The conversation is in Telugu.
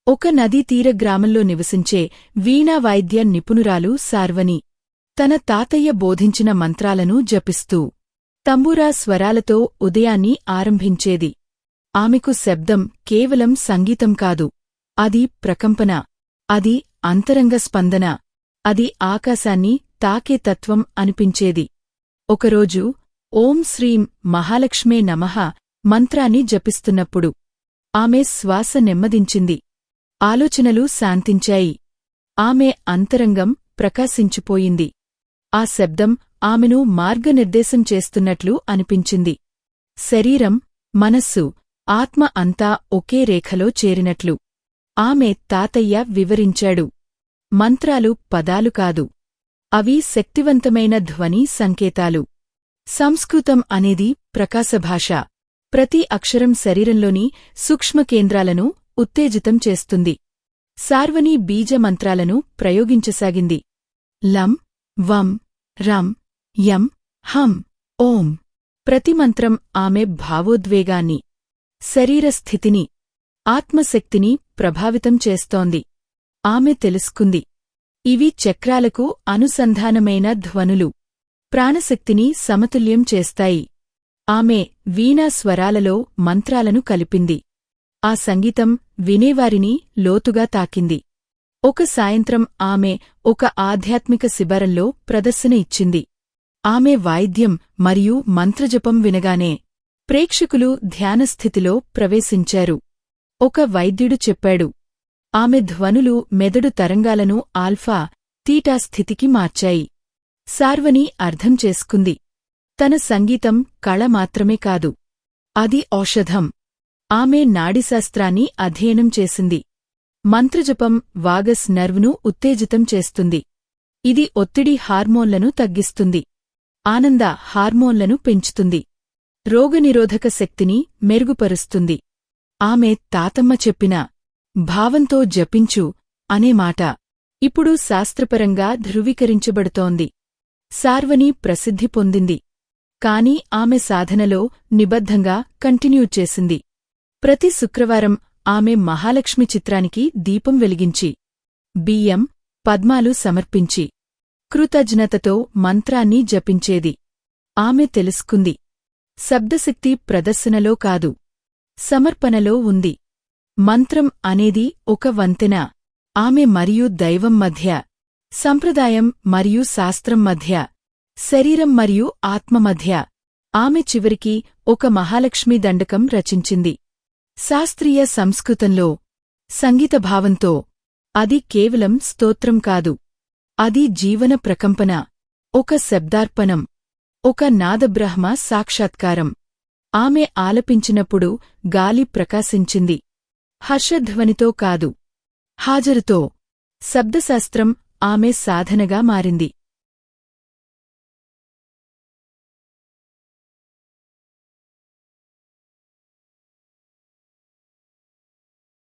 ఒక నదీతీర గ్రామంలో నివసించే వీణావాయిద్య నిపుణురాలు సార్వని తన తాతయ్య బోధించిన మంత్రాలను జపిస్తూ తంబూరా స్వరాలతో ఉదయాన్ని ఆరంభించేది. ఆమెకు శబ్దం కేవలం సంగీతం కాదు, అది ప్రకంపన, అది అంతరంగ స్పందన, అది ఆకాశాన్ని తాకే తత్వం అనిపించేది. ఒకరోజు ఓం శ్రీం మహాలక్ష్మే నమః మంత్రాన్ని జపిస్తున్నప్పుడు ఆమె శ్వాస నెమ్మదించింది. ఆలోచనలు శాంతించాయి. ఆమె అంతరంగం ప్రకాశించిపోయింది. ఆ శబ్దం ఆమెను మార్గనిర్దేశం చేస్తున్నట్లు అనిపించింది. శరీరం, మనస్సు, ఆత్మ అంతా ఒకే రేఖలో చేరినట్లు. ఆమె తాతయ్య వివరించాడు. మంత్రాలు పదాలు కాదు, అవి శక్తివంతమైన ధ్వని సంకేతాలు. సంస్కృతం అనేది ప్రకాశభాష. ప్రతి అక్షరం శరీరంలోని సూక్ష్మకేంద్రాలను ఉత్తేజితం చేస్తుంది. సార్వని బీజమంత్రాలను ప్రయోగించసాగింది. లం, వం, రం, యం, హం, ఓం. ప్రతి మంత్రం ఆమె భావోద్వేగాన్ని, శరీరస్థితిని, ఆత్మశక్తిని ప్రభావితం చేస్తోంది. ఆమె తెలుసుకుంది, ఇవి చక్రాలకు అనుసంధానమైన ధ్వనులు, ప్రాణశక్తిని సమతుల్యం చేస్తాయి. ఆమె వీణా స్వరాలలో మంత్రాలను కలిపింది. ఆ సంగీతం వినేవారిని లోతుగా తాకింది. ఒక సాయంత్రం ఆమె ఒక ఆధ్యాత్మిక శిబిరంలో ప్రదర్శన ఇచ్చింది. ఆమె వాయిద్యం మరియు మంత్రజపం వినగానే ప్రేక్షకులు ధ్యానస్థితిలో ప్రవేశించారు. ఒక వైద్యుడు చెప్పాడు, ఆమె ధ్వనులు మెదడు తరంగాలను ఆల్ఫా, తీటా స్థితికి మార్చాయి. సార్వని అర్థం చేసుకుంది, తన సంగీతం కళ మాత్రమే కాదు, అది ఔషధం. ఆమె నాడీశాస్త్రాన్ని అధ్యయనం చేసింది. మంత్రజపం వాగస్ నర్వ్ను ఉత్తేజితం చేస్తుంది. ఇది ఒత్తిడి హార్మోన్లను తగ్గిస్తుంది, ఆనంద హార్మోన్లను పెంచుతుంది, రోగనిరోధక శక్తిని మెరుగుపరుస్తుంది. ఆమె తాతమ్మ చెప్పిన భావంతో జపించు అనే మాట ఇప్పుడు శాస్త్రపరంగా ధృవీకరించబడుతోంది. సార్వని ప్రసిద్ధి పొందింది, కాని ఆమె సాధనలో నిబద్ధంగా కంటిన్యూ చేసింది. ప్రతి శుక్రవారం ఆమె మహాలక్ష్మి చిత్రానికి దీపం వెలిగించి, బియ్యం, పద్మాలు సమర్పించి, కృతజ్ఞతతో మంత్రాన్ని జపించేది. ఆమె తెలుసుకుంది, శబ్దశక్తి ప్రదర్శనలో కాదు, సమర్పణలో ఉంది. మంత్రం అనేది ఒక వంతెన, ఆమె మరియు దైవం మధ్య, సంప్రదాయం మరియు శాస్త్రం మధ్య, శరీరం మరియు ఆత్మ మధ్య. ఆమె చివరికి ఒక మహాలక్ష్మీ దండకం రచించింది. శాస్త్రీయ సంస్కృతంలో, సంగీతభావంతో. అది కేవలం స్తోత్రం కాదు, అది జీవన ప్రకంపన, ఒక శబ్దార్పణం, ఒక నాదబ్రహ్మ సాక్షాత్కారం. ఆమె ఆలపించినప్పుడు గాలి ప్రకాశించింది, హర్షధ్వనితో కాదు, హాజరుతో. శబ్దశాస్త్రం ఆమె సాధనగా మారింది.